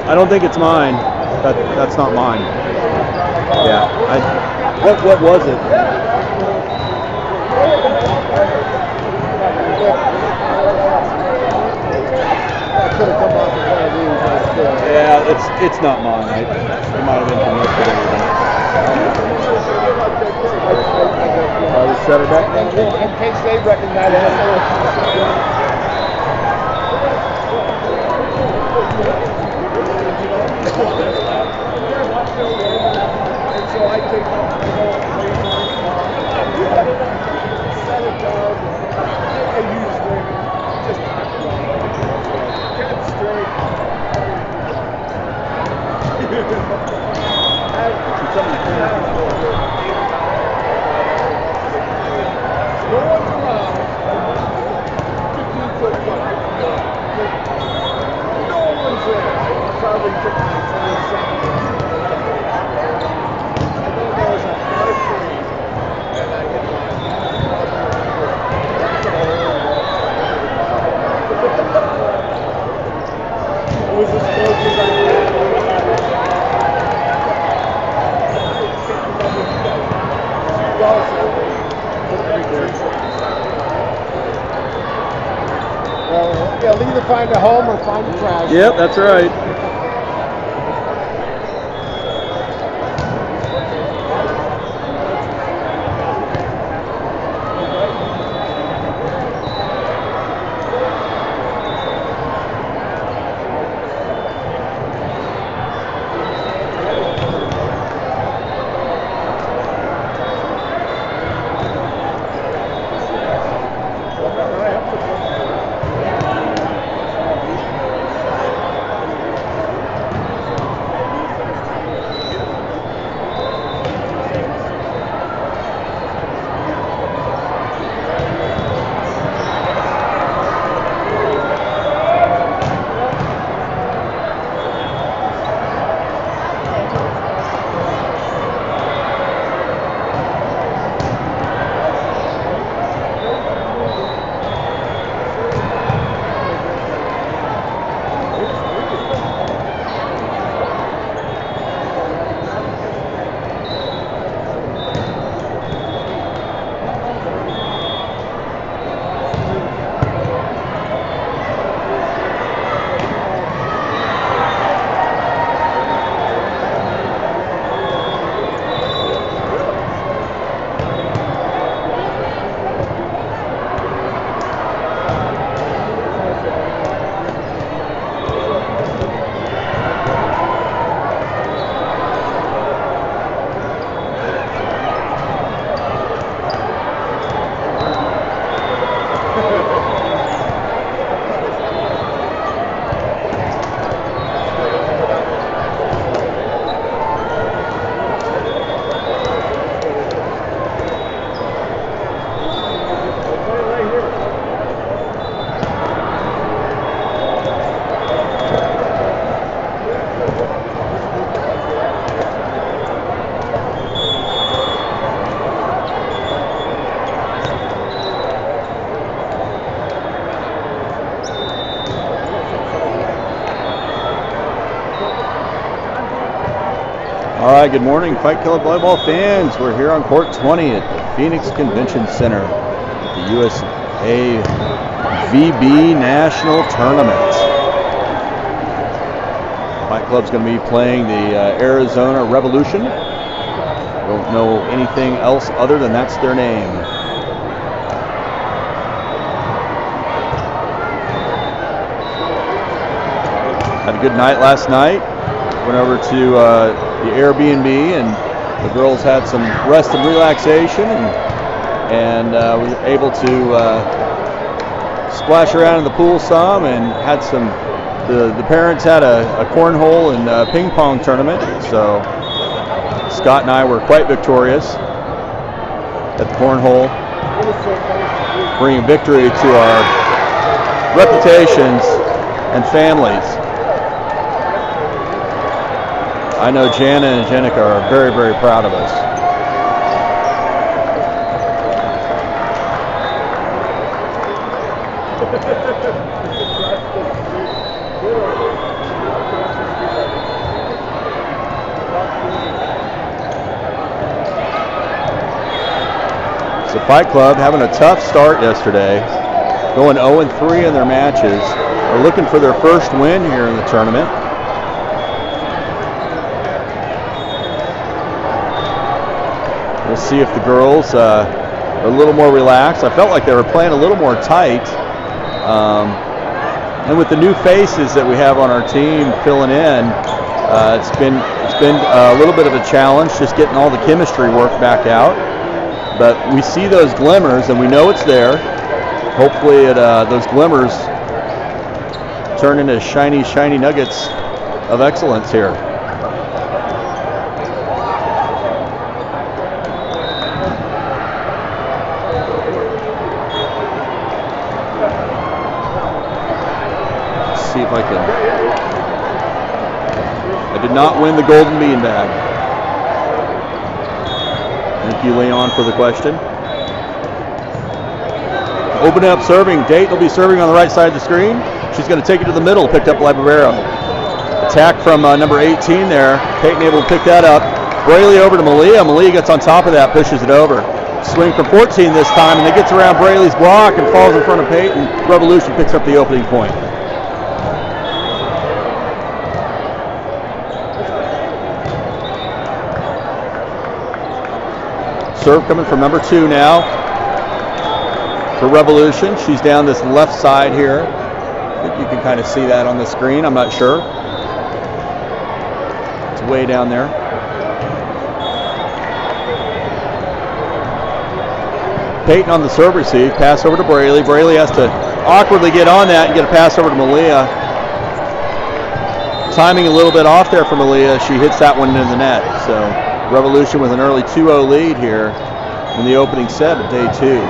I don't think it's mine. That's not mine. Yeah. What was it? Yeah, it's not mine. It might have been from yesterday. Just set it back. In case they recognize it. So I take They'll either find a home or find a trash. Yep, that's right. All right, good morning, Fight Club volleyball fans. We're here on Court 20 at the Phoenix Convention Center at the USA VB National Tournament. Fight Club's going to be playing the Arizona Revolution. Don't know anything else other than that's their name. Had a good night last night. Went over to the Airbnb, and the girls had some rest and relaxation, and was able to splash around in the pool some, and had some. The parents had a cornhole and ping pong tournament, so Scott and I were quite victorious at the cornhole, bringing victory to our reputations and families. I know Jana and Jenica are very, very proud of us. So Fight Club having a tough start yesterday, going 0-3 in their matches. They're looking for their first win here in the tournament. We'll see if the girls are a little more relaxed. I felt like they were playing a little more tight. And with the new faces that we have on our team filling in, it's been a little bit of a challenge just getting all the chemistry work back out. But we see those glimmers, and we know it's there. Hopefully those glimmers turn into shiny, shiny nuggets of excellence here. See if I can I did not win the golden bean bag. Thank you, Leon, for the question. Opening up serving. Dayton will be serving on the right side of the screen. She's going to take it to the middle, picked up by Barbero. Attack from number 18 there. Peyton able to pick that up. Braley over to Malia. Malia gets on top of that, pushes it over. Swing from 14 this time, and it gets around Braley's block and falls in front of Peyton. Revolution picks up the opening point. Serve coming from number 2 now for Revolution. She's down this left side here. I think you can kind of see that on the screen. I'm not sure. It's way down there. Peyton on the serve receive. Pass over to Braley. Braley has to awkwardly get on that and get a pass over to Malia. Timing a little bit off there for Malia. She hits that one into the net. So Revolution with an early 2-0 lead here in the opening set of day 2.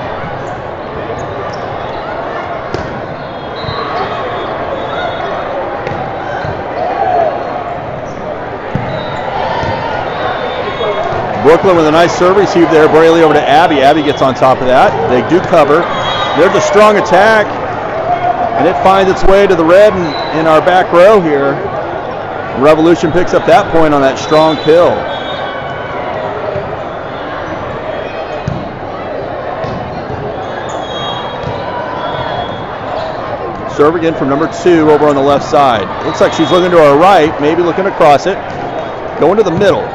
Brooklyn with a nice serve receive there. Braley over to Abby. Abby gets on top of that. They do cover. There's a strong attack, and it finds its way to the red in our back row here. Revolution picks up that point on that strong kill. Serve again from number 2 over on the left side. Looks like she's looking to her right, maybe looking across it. Going to the middle.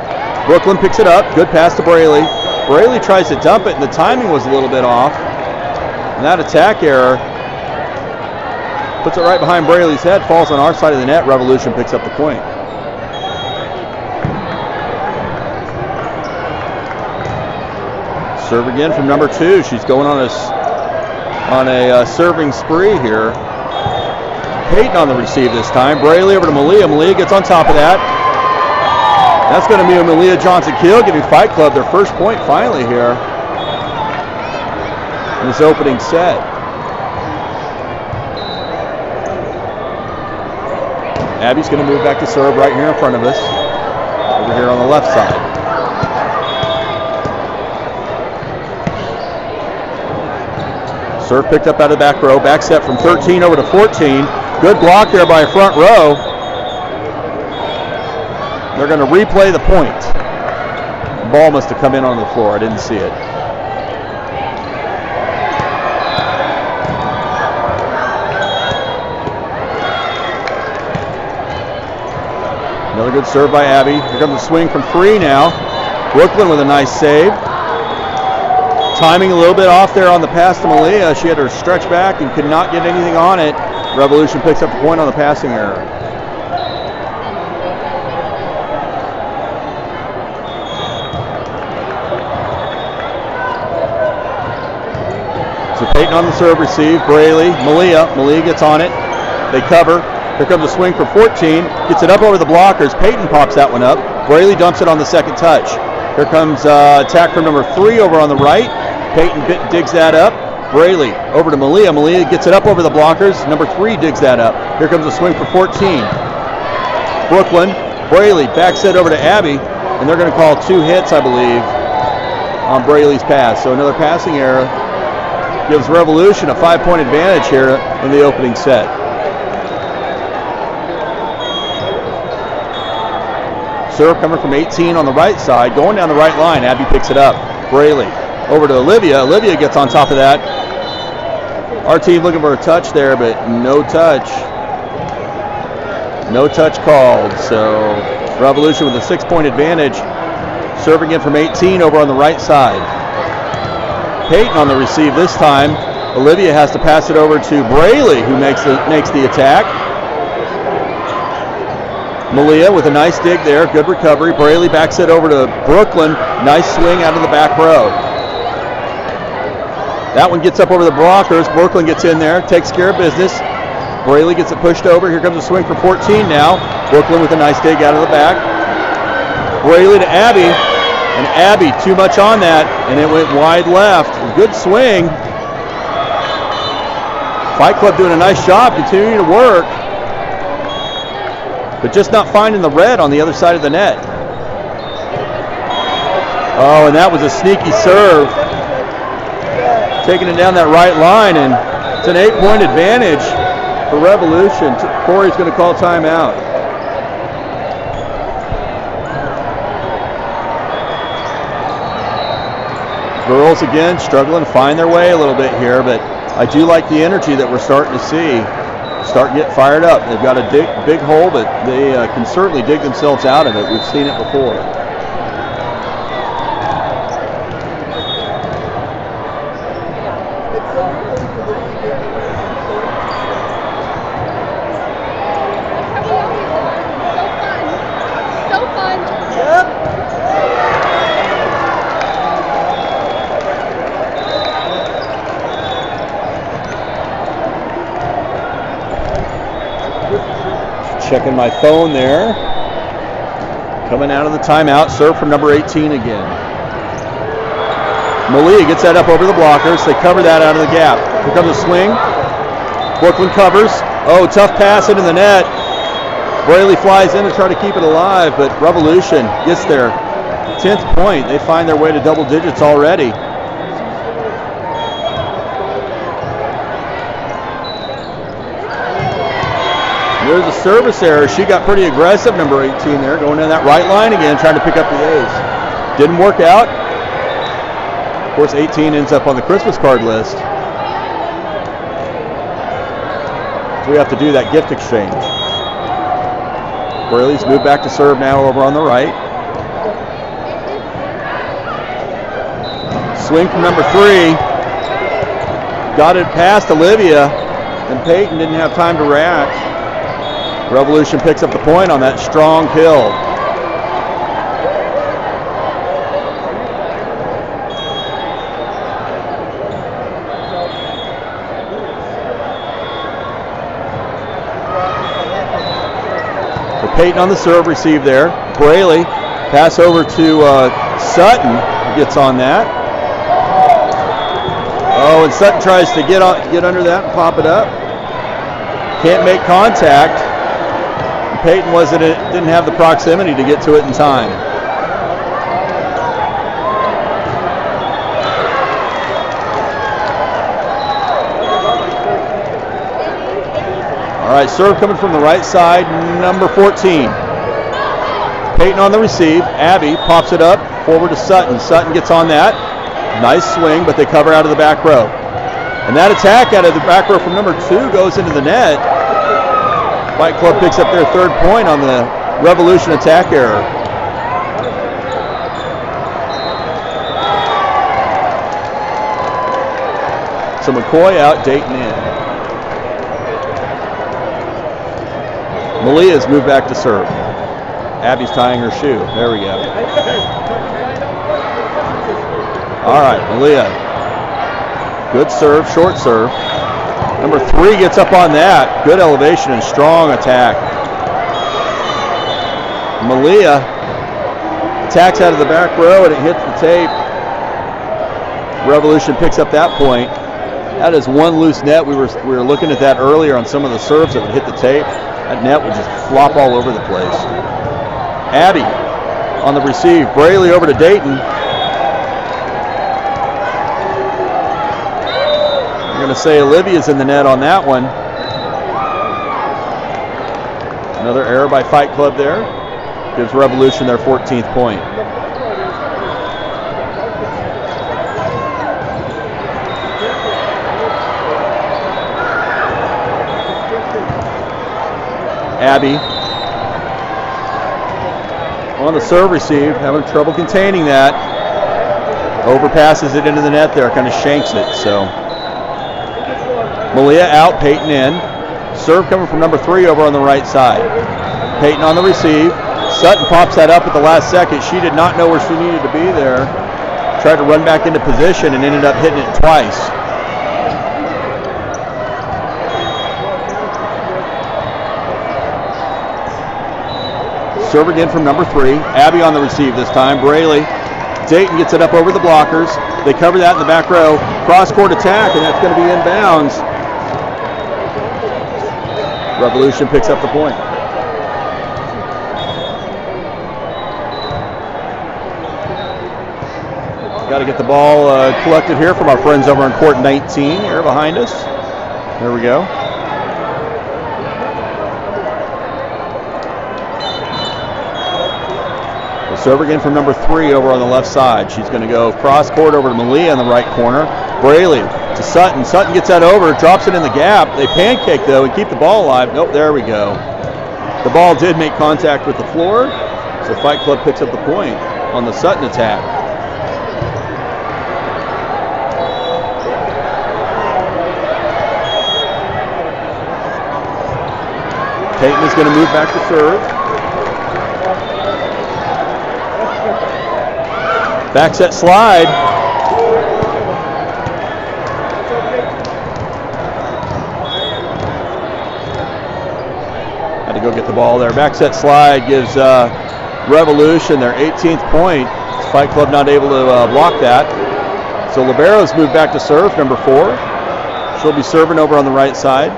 Brooklyn picks it up. Good pass to Braley. Braley tries to dump it, and the timing was a little bit off. And that attack error puts it right behind Braley's head, falls on our side of the net. Revolution picks up the point. Serve again from number 2. She's going on a serving spree here. Peyton on the receive this time. Braley over to Malia. Malia gets on top of that. That's going to be a Malia Johnson-Keel giving Fight Club their first point finally here in this opening set. Abby's going to move back to serve right here in front of us, over here on the left side. Serve picked up out of the back row. Back set from 13 over to 14. Good block there by front row. They're going to replay the point. The ball must have come in on the floor. I didn't see it. Another good serve by Abby. Here comes the swing from 3 now. Brooklyn with a nice save. Timing a little bit off there on the pass to Malia. She had her stretch back and could not get anything on it. Revolution picks up the point on the passing error. So Peyton on the serve receive. Braley, Malia gets on it. They cover. Here comes a swing for 14. Gets it up over the blockers. Peyton pops that one up. Braley dumps it on the second touch. Here comes attack from number 3 over on the right. Peyton digs that up. Braley over to Malia. Malia gets it up over the blockers. Number 3 digs that up. Here comes a swing for 14. Brooklyn. Braley backs it over to Abby. And they're going to call 2 hits, I believe, on Braley's pass. So another passing error gives Revolution a 5-point advantage here in the opening set. Serve coming from 18 on the right side, going down the right line. Abby picks it up. Braley over to Olivia. Olivia gets on top of that. Our team looking for a touch there, but no touch. No touch called. So Revolution with a 6-point advantage. Serving in from 18 over on the right side. Peyton on the receive this time. Olivia has to pass it over to Braley, who makes the attack. Malia with a nice dig there. Good recovery. Braley backs it over to Brooklyn. Nice swing out of the back row. That one gets up over the blockers. Brooklyn gets in there, takes care of business. Braley gets it pushed over. Here comes a swing for 14 now. Brooklyn with a nice dig out of the back. Braley to Abby. And Abby too much on that, and it went wide left. Good swing. Fight Club doing a nice job continuing to work. but just not finding the red on the other side of the net. Oh, and that was a sneaky serve. Taking it down that right line, and it's an 8-point advantage for Revolution. Corey's going to call timeout. Girls again struggling to find their way a little bit here, but I do like the energy that we're starting to see. Start getting fired up. They've got a big hole, but they can certainly dig themselves out of it. We've seen it before. Checking my phone there. Coming out of the timeout, serve from number 18 again. Malia gets that up over the blockers. They cover that out of the gap. Here comes a swing. Brooklyn covers. Oh, tough pass into the net. Braley flies in to try to keep it alive, but Revolution gets their 10th point. They find their way to double digits already. There's a service error. She got pretty aggressive, number 18 there, going down that right line again, trying to pick up the ace. Didn't work out. Of course, 18 ends up on the Christmas card list. So we have to do that gift exchange. Braley's moved back to serve now over on the right. Swing from number 3. Got it past Olivia, and Peyton didn't have time to react. Revolution picks up the point on that strong kill. So Peyton on the serve, receive there. Braley, pass over to Sutton, gets on that. Oh, and Sutton tries to get under that and pop it up. Can't make contact. Peyton didn't have the proximity to get to it in time. All right, serve coming from the right side, number 14. Peyton on the receive. Abby pops it up forward to Sutton. Sutton gets on that. Nice swing, but they cover out of the back row. And that attack out of the back row from number 2 goes into the net. Fight Club picks up their 3rd point on the Revolution attack error. So McCoy out, Dayton in. Malia's moved back to serve. Abby's tying her shoe. There we go. All right, Malia. Good serve, short serve. Number 3 gets up on that. Good elevation and strong attack. Malia attacks out of the back row and it hits the tape. Revolution picks up that point. That is one loose net. We were looking at that earlier on some of the serves that would hit the tape. That net would just flop all over the place. Abby on the receive. Braley over to Dayton. Going to say Olivia's in the net on that one. Another error by Fight Club there. Gives Revolution their 14th point. Abby on the serve receive, having trouble containing that. Overpasses it into the net there, kind of shanks it. So Malia out, Peyton in. Serve coming from number 3 over on the right side. Peyton on the receive. Sutton pops that up at the last second. She did not know where she needed to be there. Tried to run back into position and ended up hitting it twice. Serve again from number 3. Abby on the receive this time. Braley. Dayton gets it up over the blockers. They cover that in the back row. Cross-court attack, and that's going to be inbounds. Revolution picks up the point. Got to get the ball collected here from our friends over in court 19 here behind us. There we go. We'll serve again from number 3 over on the left side. She's going to go cross court over to Malia in the right corner. Braley to Sutton. Sutton gets that over, drops it in the gap. They pancake though and keep the ball alive. Nope, there we go. The ball did make contact with the floor, so Fight Club picks up the point on the Sutton attack. Peyton is going to move back to serve. Back set slide. Had to go get the ball there. Back set slide gives Revolution their 18th point. Fight Club not able to block that. So Libero's moved back to serve, number 4. She'll be serving over on the right side.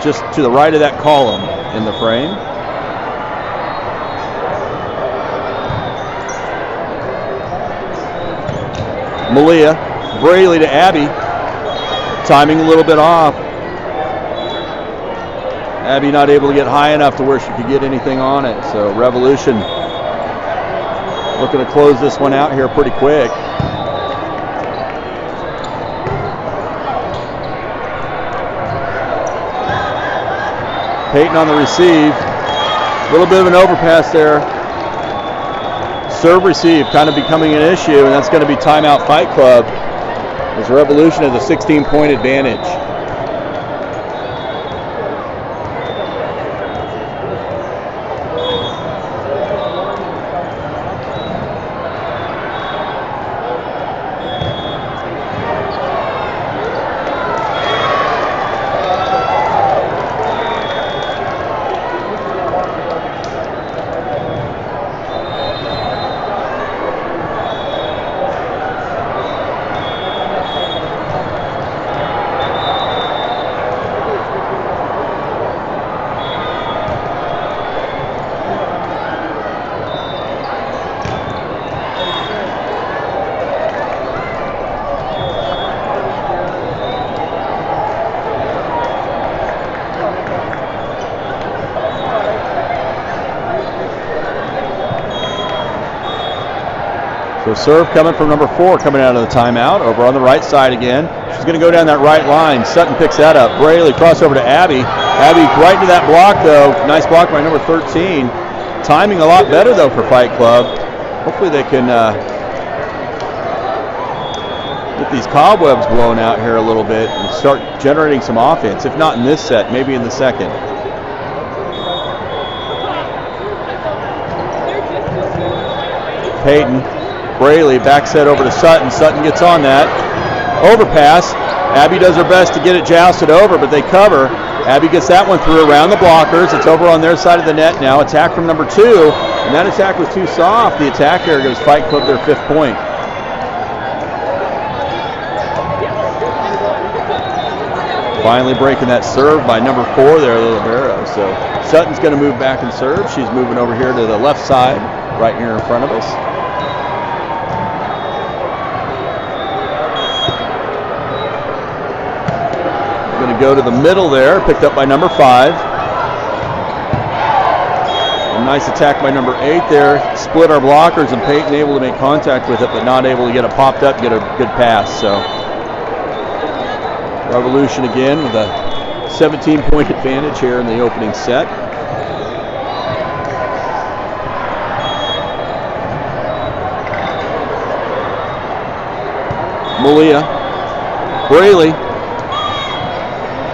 Just to the right of that column in the frame. Malia, Braley to Abby. Timing a little bit off. Abby not able to get high enough to where she could get anything on it. So Revolution looking to close this one out here pretty quick. Peyton on the receive. A little bit of an overpass there. Serve receive kind of becoming an issue, and that's going to be timeout Fight Club as Revolution has a 16-point advantage. So serve coming from number 4 coming out of the timeout. Over on the right side again. She's going to go down that right line. Sutton picks that up. Braley crossover to Abby. Abby right into that block though. Nice block by number 13. Timing a lot better though for Fight Club. Hopefully they can get these cobwebs blown out here a little bit and start generating some offense. If not in this set, maybe in the second. Peyton. Braley back set over to Sutton. Sutton gets on that. Overpass. Abby does her best to get it jousted over, but they cover. Abby gets that one through around the blockers. It's over on their side of the net now. Attack from number 2, and that attack was too soft. The attack there gives Fight Club their 5th point. Finally breaking that serve by number 4 there, Libero. So Sutton's going to move back and serve. She's moving over here to the left side, right here in front of us. Going to go to the middle there, picked up by number 5. A nice attack by number 8 there. Split our blockers, and Peyton able to make contact with it, but not able to get it popped up and get a good pass. So Revolution again with a 17-point advantage here in the opening set. Malia, Braley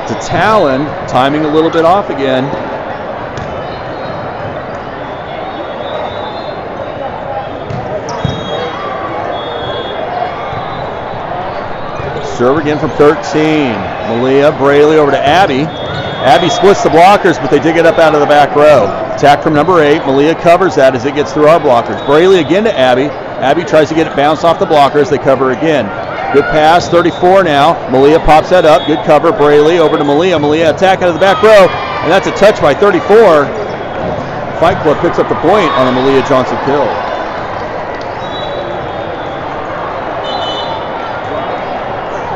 to Talon, timing a little bit off again. Serve again from 13. Malia, Braley over to Abby. Abby splits the blockers, but they dig it up out of the back row. Attack from number 8. Malia covers that as it gets through our blockers. Braley again to Abby. Abby tries to get it bounced off the blockers. They cover again. Good pass, 34 now. Malia pops that up. Good cover. Braley over to Malia. Malia attack out of the back row, and that's a touch by 34. Fight Club picks up the point on a Malia Johnson kill.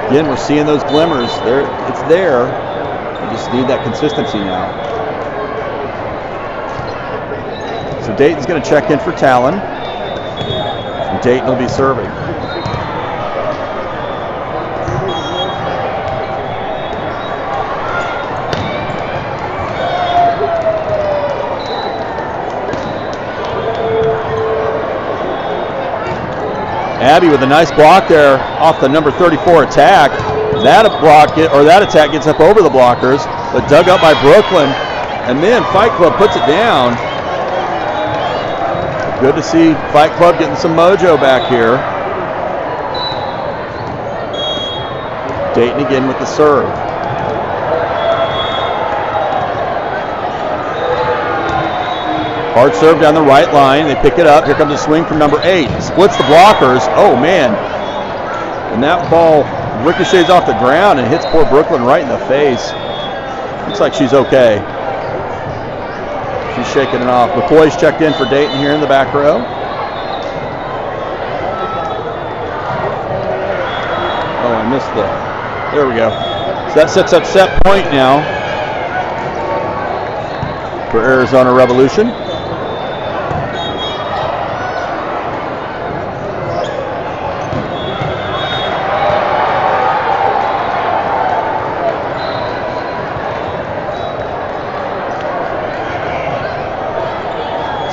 Again, we're seeing those glimmers. It's there. We just need that consistency now. So Dayton's going to check in for Talon. And Dayton will be serving. Abby with a nice block there off the number 34 attack. That attack gets up over the blockers, but dug up by Brooklyn. And then Fight Club puts it down. Good to see Fight Club getting some mojo back here. Dayton again with the serve. Hard serve down the right line. They pick it up. Here comes a swing from number 8. Splits the blockers. Oh, man. And that ball ricochets off the ground and hits poor Brooklyn right in the face. Looks like she's okay. She's shaking it off. McCoy's checked in for Dayton here in the back row. Oh, I missed there we go. So that sets up set point now for Arizona Revolution.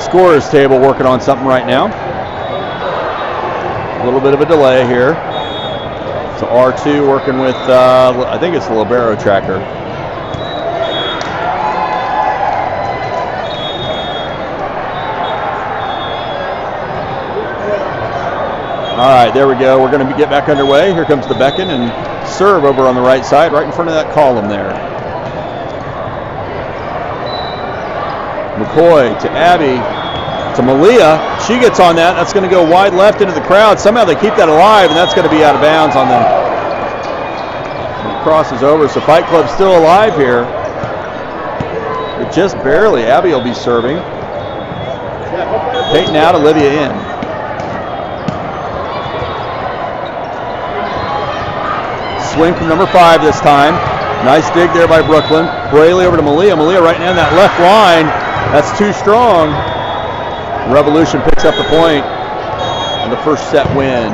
Scorer's table working on something right now. A little bit of a delay here. So R2 working with, I think it's the libero tracker. All right, there we go. We're going to get back underway. Here comes the beckon and serve over on the right side, right in front of that column there. McCoy to Abby, to Malia. She gets on that. That's going to go wide left into the crowd. Somehow they keep that alive, and that's going to be out of bounds on them. It crosses over, so Fight Club's still alive here. But just barely. Abby will be serving. Peyton out, Olivia in. Swing from number 5 this time. Nice dig there by Brooklyn. Braley over to Malia. Malia right in that left line. That's too strong. Revolution picks up the point and the first set win.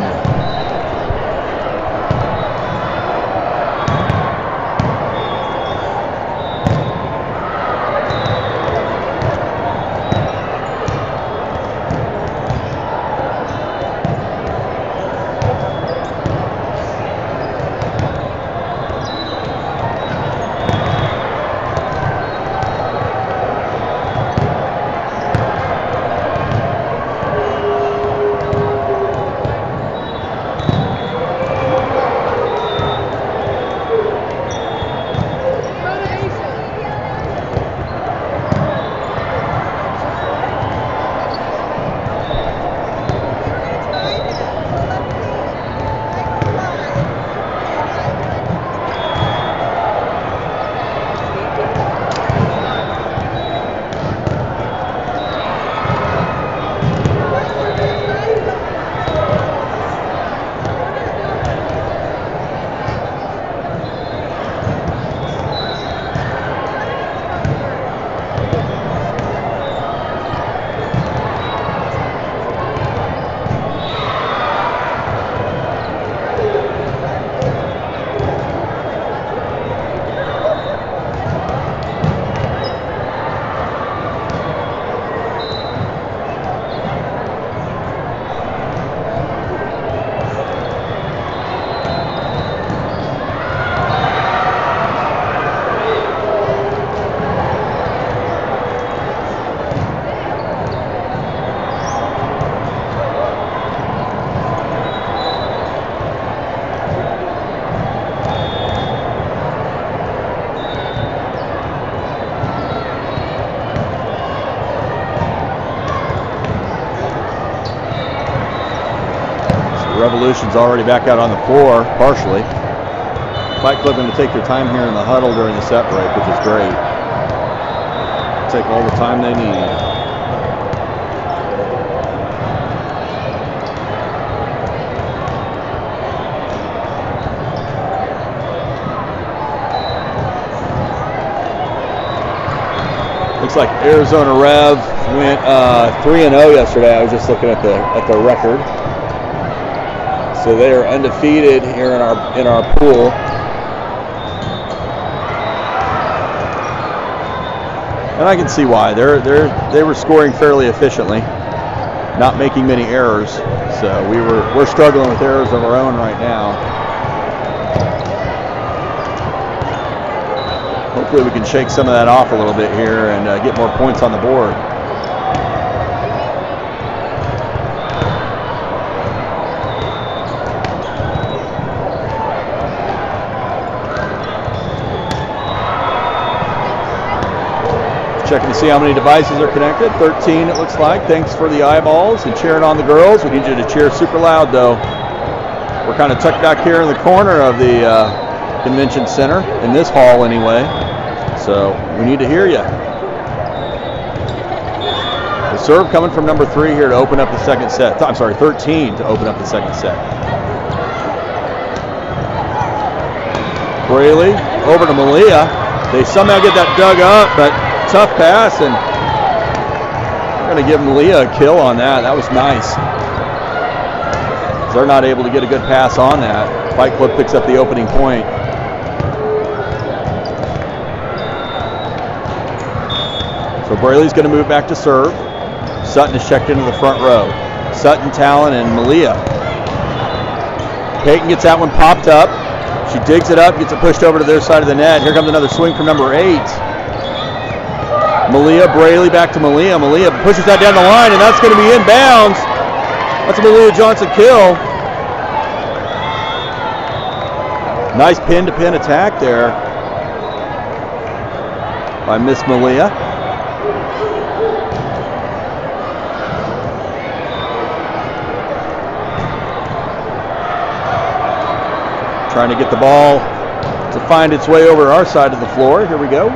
Revolution's already back out on the floor, partially. Fight Club going to take their time here in the huddle during the set break, which is great. Take all the time they need. Looks like Arizona Rev went 3-0 yesterday. I was just looking at the record. So they are undefeated here in our pool. And I can see why. They were scoring fairly efficiently, not making many errors. So we're struggling with errors of our own right now. Hopefully we can shake some of that off a little bit here and get more points on the board. Checking to see how many devices are connected. 13 it looks like. Thanks for the eyeballs and cheering on the girls. We need you to cheer super loud though. We're kind of tucked back here in the corner of the convention center, in this hall anyway. So we need to hear you. The serve coming from number 3 here to open up the second set. I'm sorry, 13 to open up the second set. Braley over to Malia. They somehow get that dug up, but tough pass, and we're going to give Malia a kill on that. That was nice. They're not able to get a good pass on that. Fight Club picks up the opening point. So Braley's going to move back to serve. Sutton is checked into the front row. Sutton, Talon, and Malia. Peyton gets that one popped up. She digs it up, gets it pushed over to their side of the net. Here comes another swing from number 8. Malia, Braley back to Malia. Malia pushes that down the line, and that's going to be inbounds. That's a Malia Johnson kill. Nice pin-to-pin attack there by Miss Malia. Trying to get the ball to find its way over our side of the floor. Here we go.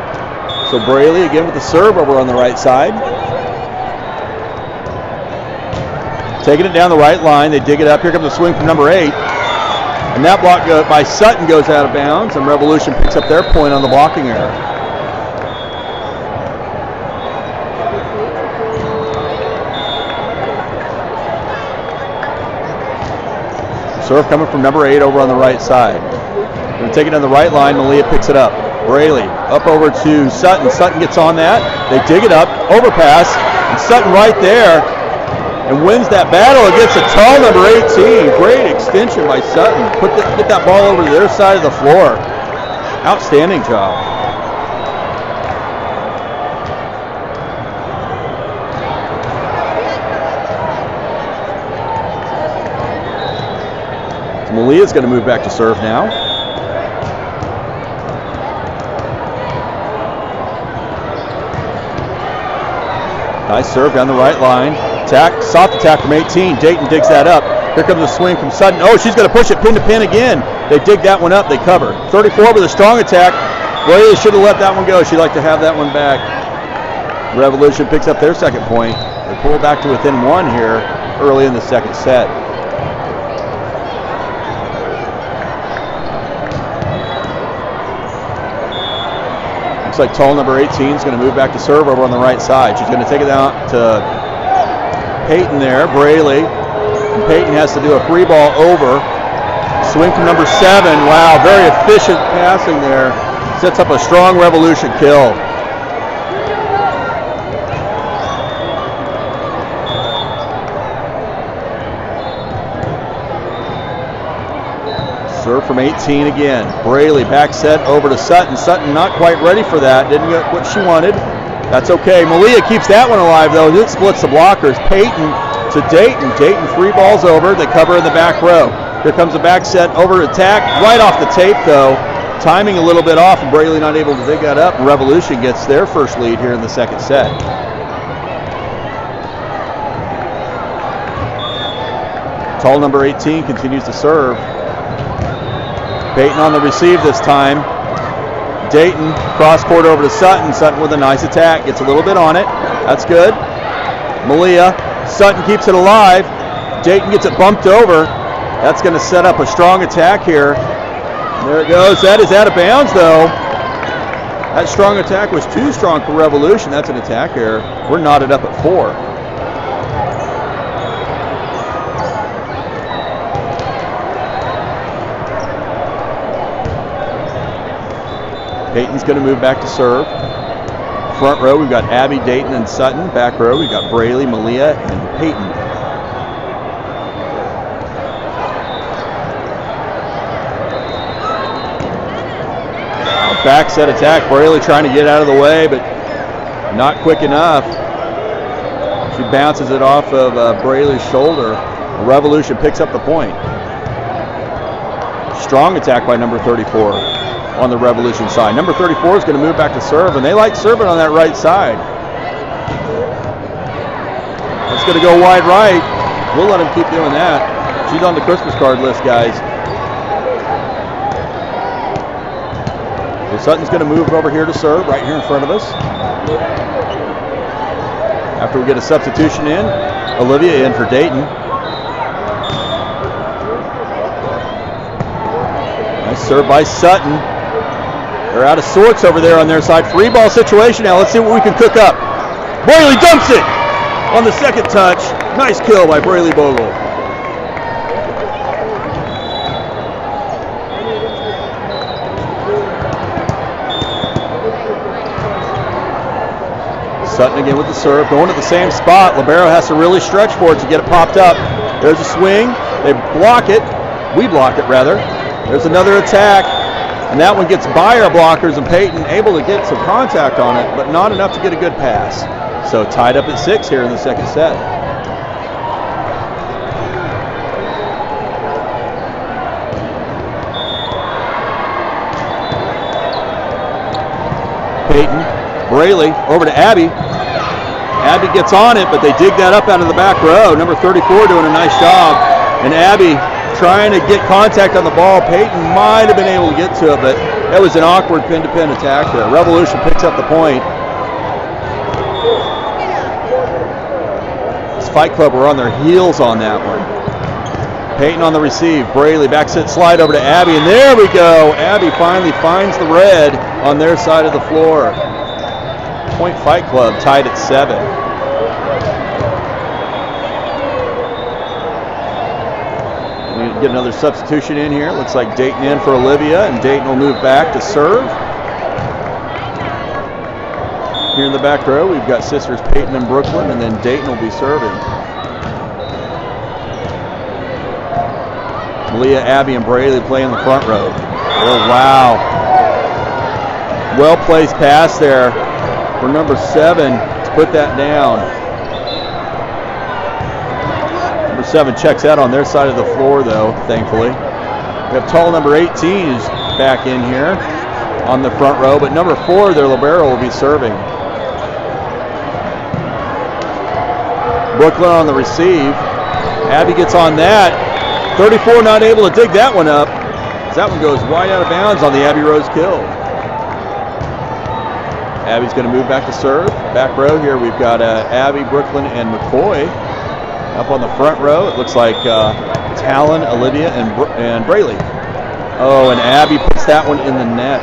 So Braley again with the serve over on the right side. Taking it down the right line. They dig it up. Here comes the swing from number 8. And that block by Sutton goes out of bounds, and Revolution picks up their point on the blocking error. Serve coming from number 8 over on the right side. Going to take it on the right line. Malia picks it up. Braley up over to Sutton. Sutton gets on that. They dig it up. Overpass. And Sutton right there and wins that battle against a tall number 18. Great extension by Sutton. Get that ball over to their side of the floor. Outstanding job. So Malia's going to move back to serve now. Nice serve down the right line. Soft attack from 18. Dayton digs that up. Here comes the swing from Sutton. Oh, she's going to push it pin to pin again. They dig that one up. They cover. 34 with a strong attack. Braley should have let that one go. She'd like to have that one back. Revolution picks up their second point. They pull back to within 1 here early in the second set. Looks like tall number 18 is going to move back to serve over on the right side. She's going to take it out to Peyton there, Braley. And Peyton has to do a free ball over. Swing from number 7. Wow, very efficient passing there. Sets up a strong Revolution kill. Serve from 18 again. Braley back set over to Sutton. Sutton not quite ready for that. Didn't get what she wanted. That's okay. Malia keeps that one alive though. It splits the blockers. Peyton to Dayton. Dayton 3 balls over. They cover in the back row. Here comes the back set over to attack. Right off the tape though. Timing a little bit off, and Braley not able to dig that up. Revolution gets their first lead here in the second set. Tall number 18 continues to serve. Peyton on the receive this time. Dayton cross court over to Sutton. Sutton with a nice attack. Gets a little bit on it. That's good. Malia. Sutton keeps it alive. Dayton gets it bumped over. That's going to set up a strong attack here. There it goes. That is out of bounds though. That strong attack was too strong for Revolution. That's an attack error. We're knotted up at 4. Peyton's going to move back to serve. Front row, we've got Abby, Dayton, and Sutton. Back row, we've got Braley, Malia, and Peyton. Back set attack. Braley trying to get out of the way, but not quick enough. She bounces it off of Braley's shoulder. Revolution picks up the point. Strong attack by number 34 on the Revolution side. Number 34 is going to move back to serve, and they like serving on that right side. It's going to go wide right. We'll let them keep doing that. She's on the Christmas card list, guys. So Sutton's going to move over here to serve right here in front of us. After we get a substitution in, Olivia in for Dayton. Nice serve by Sutton. They're out of sorts over there on their side. Free ball situation now. Let's see what we can cook up. Braley dumps it on the second touch. Nice kill by Braley Bogle. Sutton again with the serve, going to the same spot. Libero has to really stretch for it to get it popped up. There's a swing. They block it. We block it, rather. There's another attack, and that one gets by our blockers, and Peyton able to get some contact on it, but not enough to get a good pass. So tied up at 6 here in the second set. Peyton, Braley, over to Abby. Abby gets on it, but they dig that up out of the back row. Number 34 doing a nice job. And Abby trying to get contact on the ball. Peyton might have been able to get to it, but that was an awkward pin-to-pin attack there. Revolution picks up the point. This Fight Club were on their heels on that one. Peyton on the receive. Braley back set slide over to Abby, and there we go. Abby finally finds the red on their side of the floor. Point Fight Club tied at 7. We get another substitution in here. Looks like Dayton in for Olivia, and Dayton will move back to serve. Here in the back row, we've got sisters Peyton and Brooklyn, and then Dayton will be serving. Malia, Abby, and Braley play in the front row. Oh, wow. Well-placed pass there for number 7 to put that down. Number 7 checks out on their side of the floor, though, thankfully. We have tall number 18 is back in here on the front row, but number 4, their libero, will be serving. Brooklyn on the receive. Abby gets on that. 34 not able to dig that one up. That one goes wide out of bounds on the Abby Rose kill. Abby's going to move back to serve. Back row here, we've got Abby, Brooklyn, and McCoy. Up on the front row, it looks like Talon, Olivia, and Braley. Oh, and Abby puts that one in the net.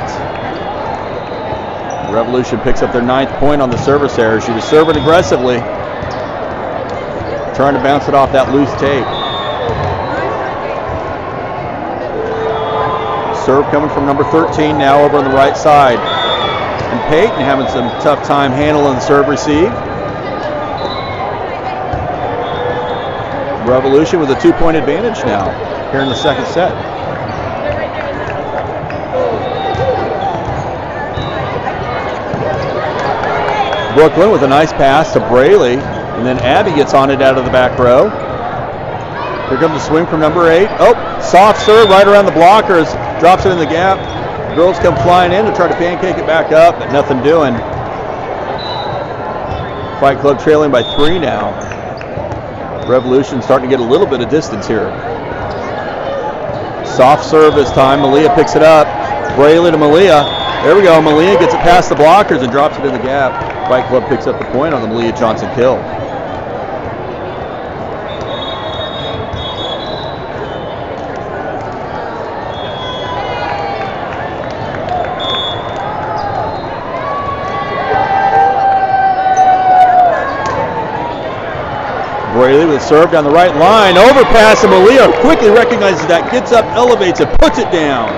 Revolution picks up their 9th point on the service error. She was serving aggressively, trying to bounce it off that loose tape. Serve coming from number 13 now over on the right side. And Peyton having some tough time handling the serve receive. Revolution with a 2-point advantage now here in the second set. Brooklyn with a nice pass to Braley, and then Abby gets on it out of the back row. Here comes the swing from number 8. Oh, soft serve right around the blockers. Drops it in the gap. The girls come flying in to try to pancake it back up, but nothing doing. Fight Club trailing by 3 now. Revolution starting to get a little bit of distance here. Soft serve this time. Malia picks it up. Braley to Malia. There we go. Malia gets it past the blockers and drops it in the gap. Fight Club picks up the point on the Malia Johnson kill. Braley with a serve down the right line. Overpass, and Malia quickly recognizes that, gets up, elevates it, puts it down.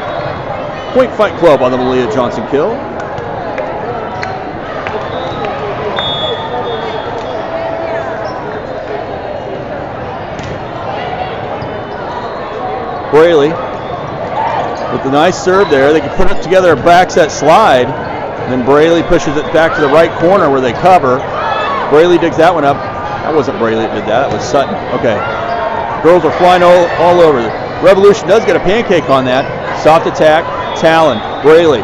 Point Fight Club on the Malia Johnson kill. Braley with the nice serve there. They can put it together a back set slide. And then Braley pushes it back to the right corner where they cover. Braley digs that one up. That wasn't Braley that did that. That was Sutton. Okay. Girls are flying all over. Revolution does get a pancake on that. Soft attack. Talon. Braley.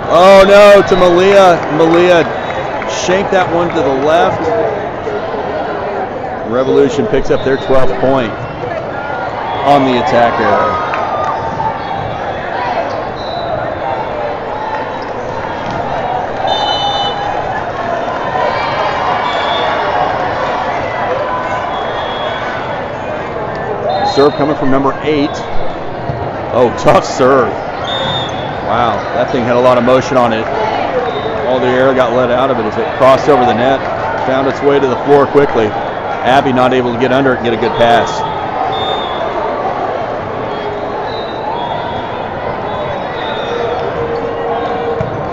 Oh no, to Malia. Malia shanked that one to the left. Revolution picks up their 12th point on the attack error. Serve coming from number 8. Oh, tough serve. Wow, that thing had a lot of motion on it. All the air got let out of it as it crossed over the net, found its way to the floor quickly. Abby not able to get under it and get a good pass.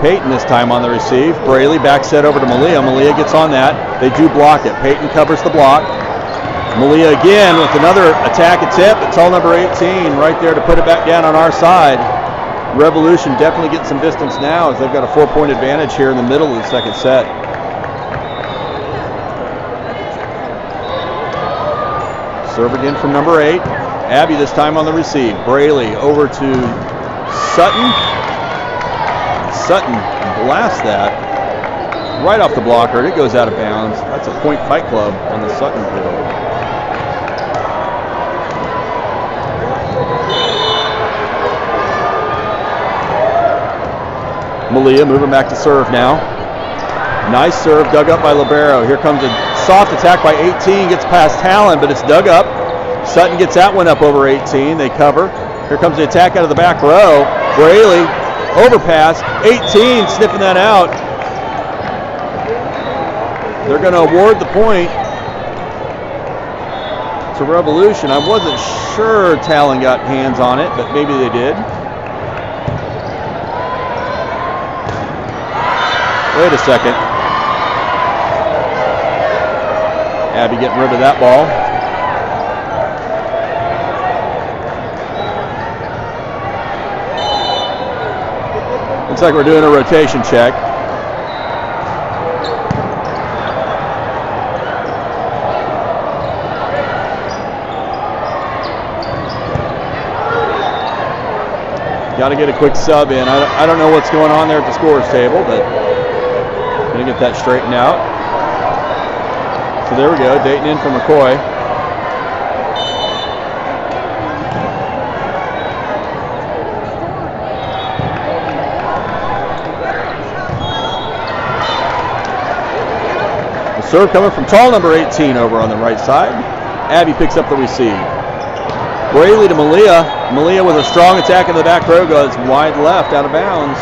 Peyton this time on the receive. Braley back set over to Malia. Malia gets on that. They do block it. Peyton covers the block. Malia again with another attack attempt. It's all number 18 right there to put it back down on our side. Revolution definitely getting some distance now as they've got a 4-point advantage here in the middle of the second set. Serve again from number 8. Abby this time on the receive. Braley over to Sutton. Sutton blasts that right off the blocker. It goes out of bounds. That's a Point Fight Club on the Sutton kill. Malia moving back to serve now. Nice serve dug up by Libero. Here comes a soft attack by 18. Gets past Talon, but it's dug up. Sutton gets that one up over 18. They cover. Here comes the attack out of the back row. Braley, overpass. 18 sniffing that out. They're going to award the point to Revolution. I wasn't sure Talon got hands on it, but maybe they did. Wait a second. Abby getting rid of that ball. Looks like we're doing a rotation check. Got to get a quick sub in. I don't know what's going on there at the scorer's table, but going to get that straightened out. So there we go, Dayton in for McCoy. The serve coming from tall number 18 over on the right side. Abby picks up the receive. Braley to Malia. Malia with a strong attack in the back row goes wide left out of bounds.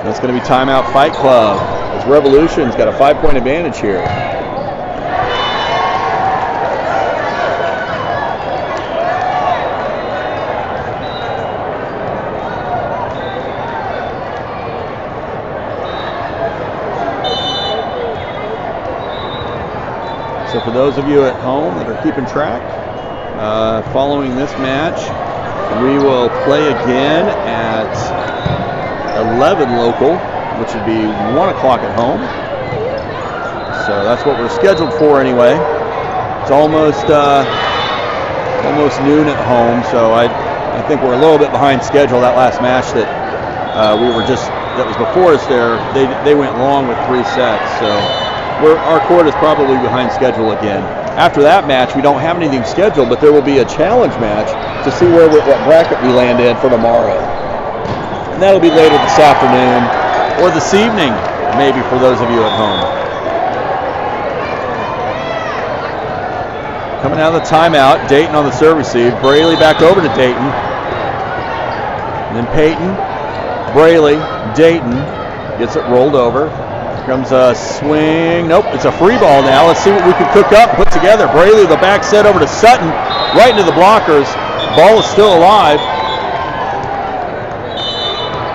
That's going to be timeout Fight Club as Revolution's got a 5-point advantage here. So for those of you at home that are keeping track, following this match, we will play again at 11 local, which would be 1 o'clock at home. So that's what we're scheduled for anyway. It's almost noon at home, so I think we're a little bit behind schedule. That last match that that was before us there, they went long with 3 sets, so our court is probably behind schedule again. After that match, we don't have anything scheduled, but there will be a challenge match to see what bracket we land in for tomorrow. And that'll be later this afternoon or this evening, maybe for those of you at home. Coming out of the timeout, Dayton on the serve receive. Braley back over to Dayton. And then Peyton, Braley, Dayton. Gets it rolled over. Here comes a swing. Nope, it's a free ball now. Let's see what we can cook up and put together. Braley, the back set over to Sutton, right into the blockers. Ball is still alive.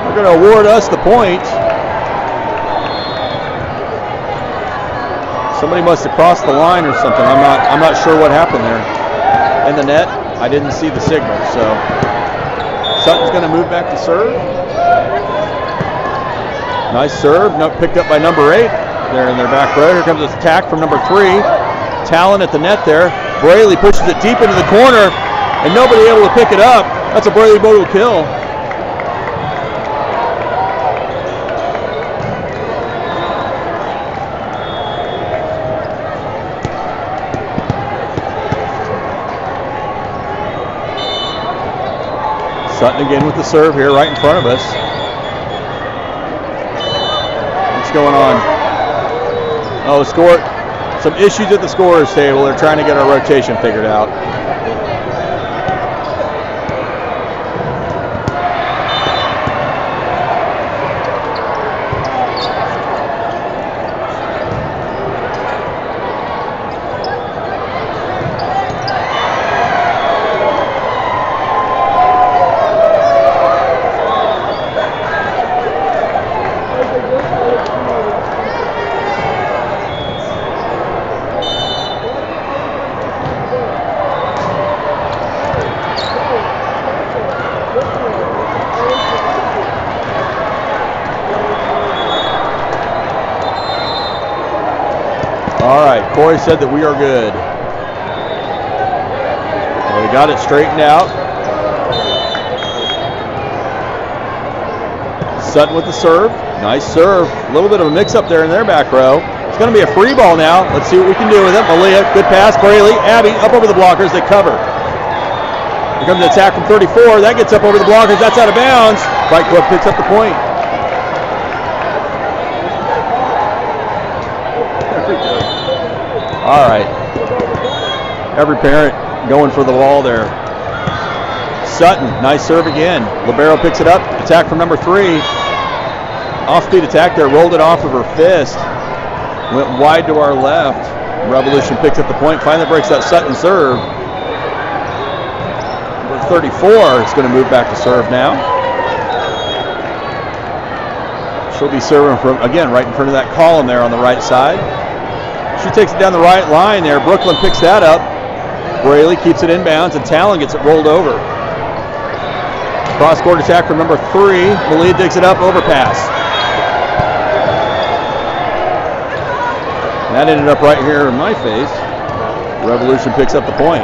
They're going to award us the point. Somebody must have crossed the line or something. I'm not sure what happened there. In the net, I didn't see the signal, so Sutton's going to move back to serve. Nice serve, picked up by number 8 there in their back row. Here comes an attack from number 3. Talon at the net there. Braley pushes it deep into the corner, and nobody able to pick it up. That's a Braley Bogle kill. Sutton again with the serve here right in front of us. What's going on? Oh, some issues at the scorer's table. They're trying to get our rotation figured out. All right, Corey said that we are good. Well, we got it straightened out. Sutton with the serve. Nice serve. A little bit of a mix-up there in their back row. It's going to be a free ball now. Let's see what we can do with it. Malia, good pass. Braley, Abby, up over the blockers. They cover. Here comes the attack from 34. That gets up over the blockers. That's out of bounds. Fight Club picks up the point. All right. Every parent going for the ball there. Sutton, nice serve again. Libero picks it up. Attack from number 3. Off-speed attack there. Rolled it off of her fist. Went wide to our left. Revolution picks up the point. Finally breaks that Sutton serve. Number 34 is going to move back to serve now. She'll be serving from, again, right in front of that column there on the right side. She takes it down the right line there. Brooklyn picks that up. Braley keeps it inbounds, and Talon gets it rolled over. Cross-court attack from number 3. Malia digs it up, overpass. And that ended up right here in my face. Revolution picks up the point.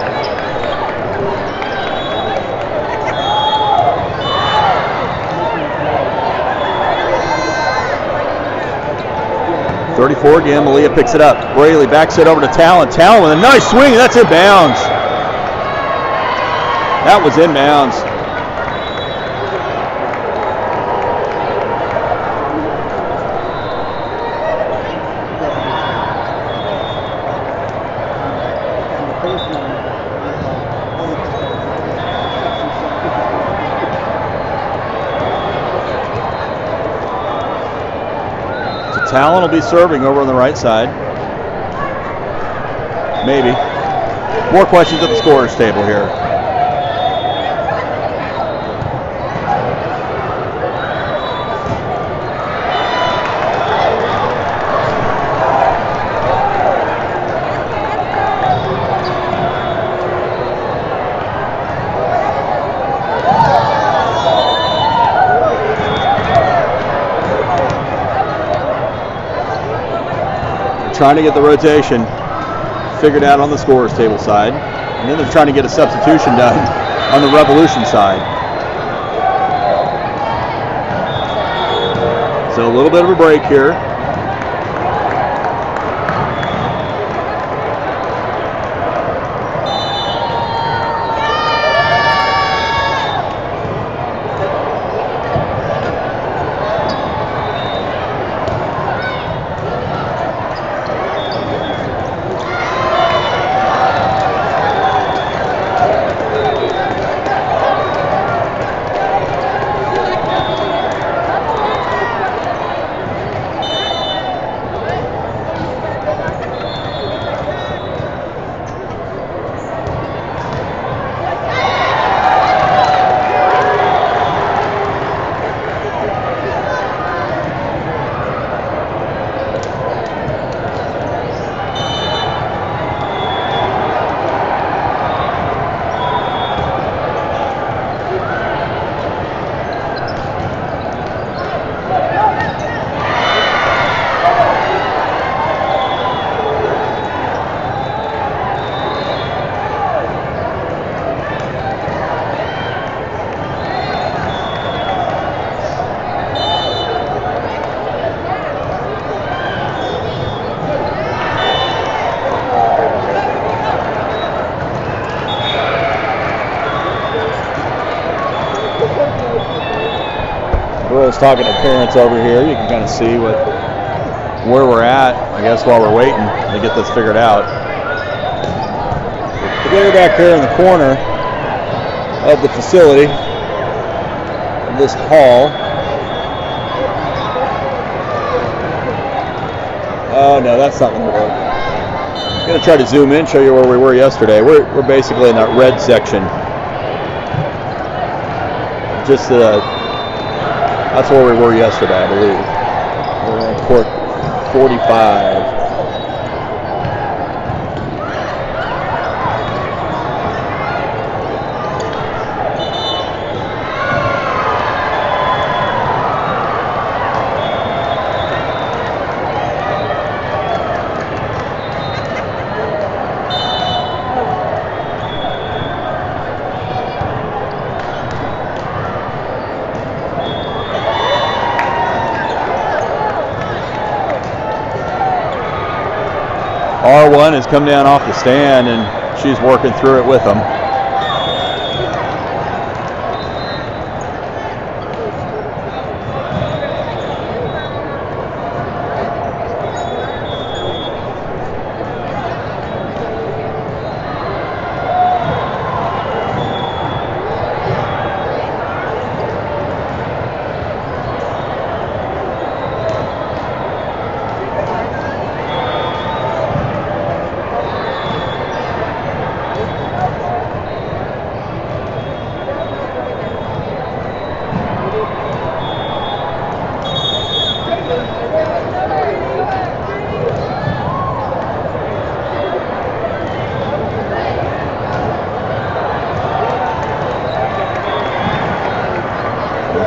.34 again, Malia picks it up. Braley backs it over to Talon. Talon with a nice swing, that's inbounds. That was inbounds. Talon will be serving over on the right side. Maybe. More questions at the scorer's table here. Trying to get the rotation figured out on the scorer's table side, and then they're trying to get a substitution done on the Revolution side. So a little bit of a break here. Girls talking to parents over here. You can kind of see where we're at, I guess, while we're waiting to get this figured out. We're back there in the corner of the facility, of this hall. Oh no, that's not going to work. I'm going to try to zoom in, show you where we were yesterday. We're basically in that red section. Just that's where we were yesterday, I believe. We're in court 45. R1 has come down off the stand and she's working through it with them.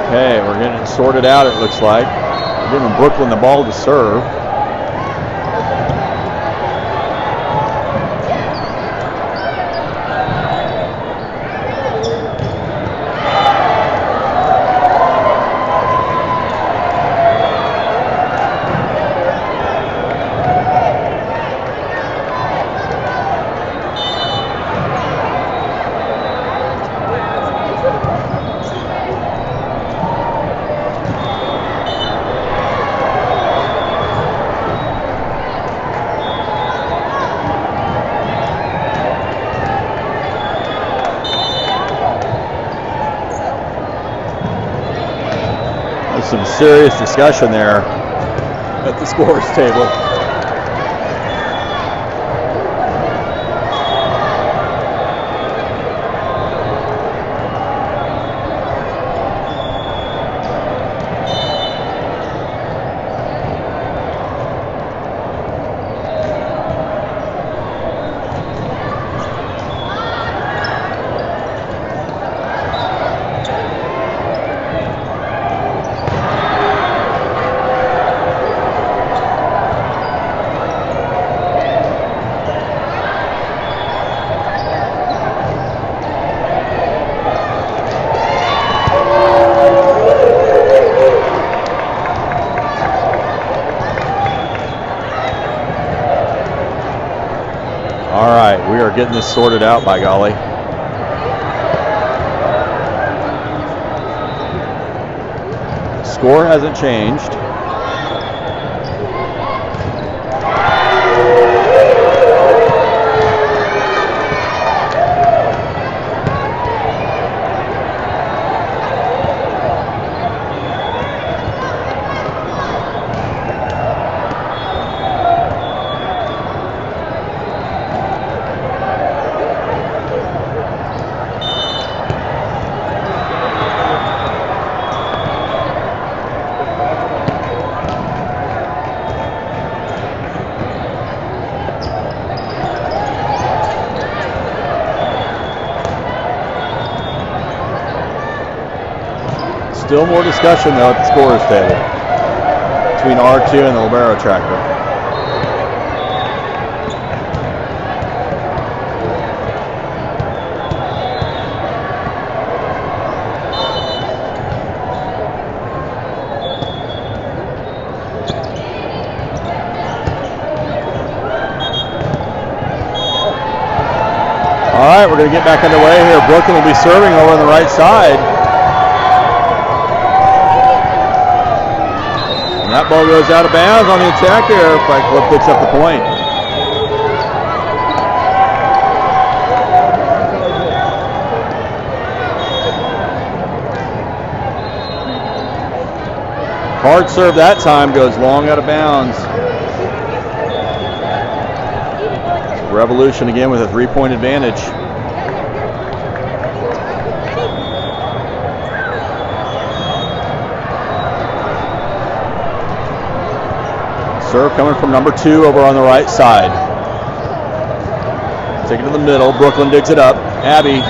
Okay, we're getting it sorted out, it looks like. We're giving Brooklyn the ball to serve. Some serious discussion there at the scores table. All right, we are getting this sorted out, by golly. Score hasn't changed. Still more discussion, though, at the scorers table between R2 and the Libero tractor. All right, we're going to get back underway here. Brooklyn will be serving over on the right side. That ball goes out of bounds on the attack there. Fight Club picks up the point. Hard serve that time, goes long out of bounds. Revolution again with a 3-point advantage. Serve coming from number 2 over on the right side. Take it to the middle. Brooklyn digs it up. Abby,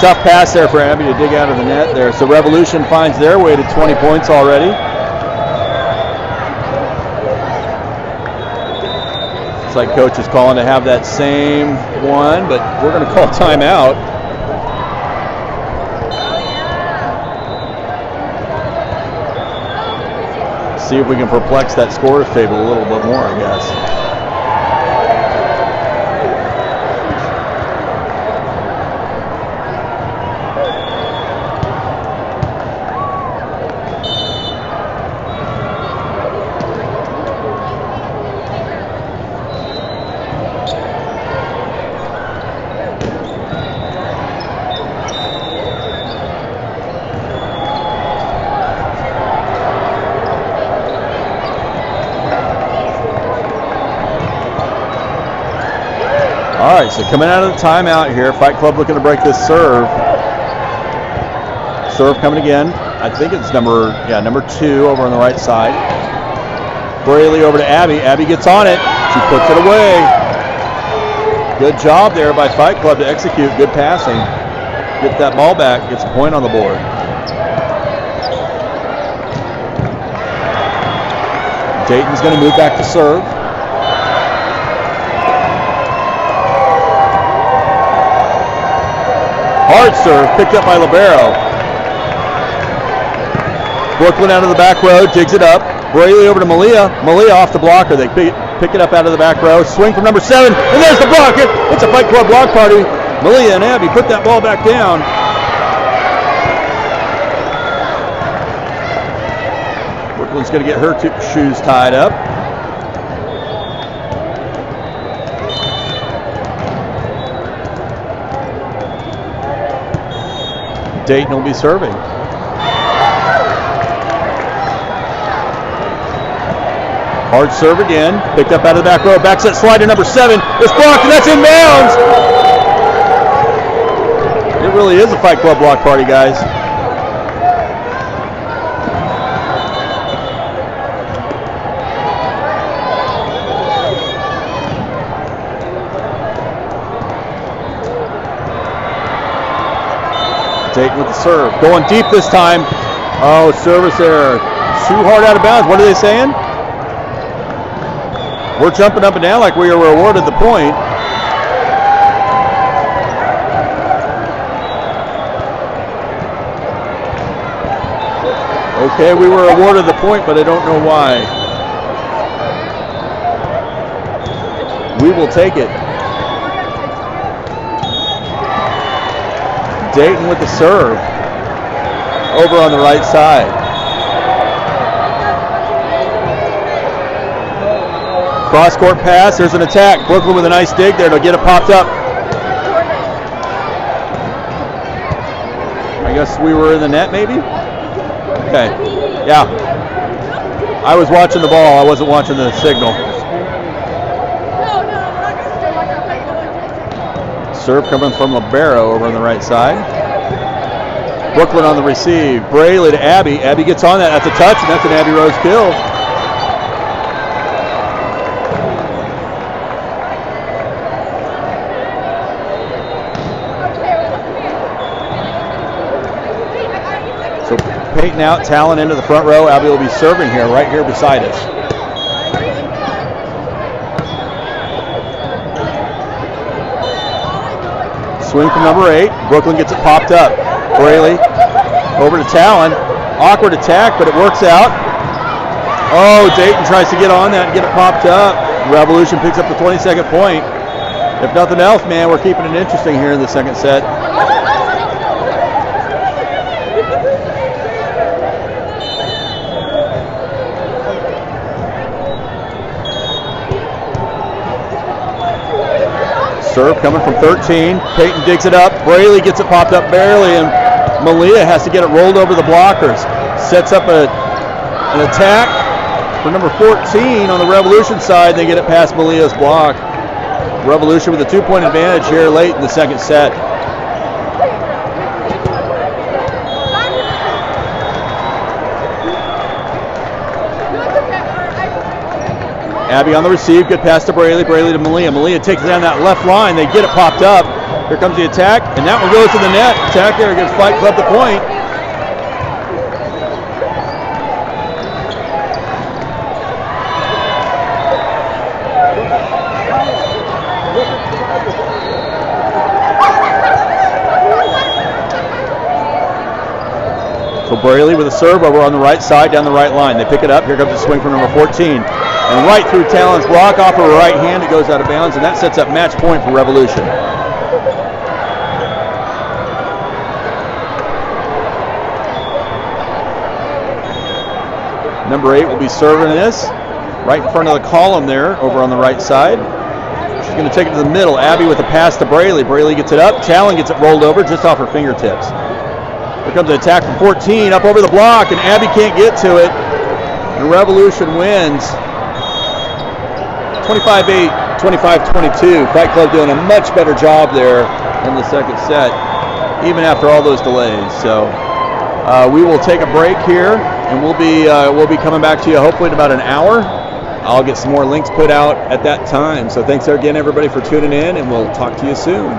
tough pass there for Abby to dig out of the net there. So Revolution finds their way to 20 points already. It's like coach is calling to have that same one, but we're going to call timeout. See if we can perplex that scores table a little bit more, I guess. All right, so coming out of the timeout here, Fight Club looking to break this serve. Serve coming again. I think it's number 2 over on the right side. Braley over to Abby. Abby gets on it. She puts it away. Good job there by Fight Club to execute. Good passing. Get that ball back. Gets a point on the board. Dayton's going to move back to serve. Hard serve, picked up by Libero. Brooklyn out of the back row, digs it up. Braley over to Malia. Malia off the blocker. They pick it up out of the back row. Swing from number 7, and there's the block. It's a Fight Club block party. Malia and Abby put that ball back down. Brooklyn's going to get her shoes tied up. Dayton will be serving. Hard serve again. Picked up out of the back row. Back set slide to number 7. It's blocked, and that's in bounds. It really is a Fight Club block party, guys. Dayton with the serve. Going deep this time. Oh, service error. Too hard out of bounds. What are they saying? We're jumping up and down like we were awarded the point. Okay, we were awarded the point, but I don't know why. We will take it. Dayton with the serve over on the right side. Cross court pass, there's an attack. Brooklyn with a nice dig there to get it popped up. I guess we were in the net maybe? Okay, yeah. I was watching the ball, I wasn't watching the signal. Serve coming from Libero over on the right side. Brooklyn on the receive. Braley to Abby. Abby gets on that. That's a touch, and that's an Abby Rose kill. So Peyton out, Talon into the front row. Abby will be serving here, right here beside us. Swing from number 8. Brooklyn gets it popped up. Braley over to Talon. Awkward attack, but it works out. Oh, Dayton tries to get on that and get it popped up. Revolution picks up the 22nd point. If nothing else, man, we're keeping it interesting here in the second set. Serve coming from 13. Peyton digs it up. Braley gets it popped up barely, and Malia has to get it rolled over the blockers. Sets up an attack for number 14 on the Revolution side. They get it past Malia's block. Revolution with a 2-point advantage here late in the second set. Abby on the receive, good pass to Braley, Braley to Malia. Malia takes it down that left line, they get it popped up. Here comes the attack, and that one goes to the net. Attack there gives Fight Club the point. So Braley with a serve over on the right side, down the right line. They pick it up, here comes the swing from number 14. And right through Talon's block off her right hand, it goes out of bounds, and that sets up match point for Revolution. Number 8 will be serving this right in front of the column there over on the right side. She's going to take it to the middle. Abby with a pass to Braley. Braley gets it up. Talon gets it rolled over just off her fingertips. Here comes the attack from 14 up over the block, and Abby can't get to it. And Revolution wins 25-8, 25-22. Fight Club doing a much better job there in the second set, even after all those delays. So we will take a break here, and we'll be coming back to you hopefully in about an hour. I'll get some more links put out at that time. So thanks again, everybody, for tuning in, and we'll talk to you soon.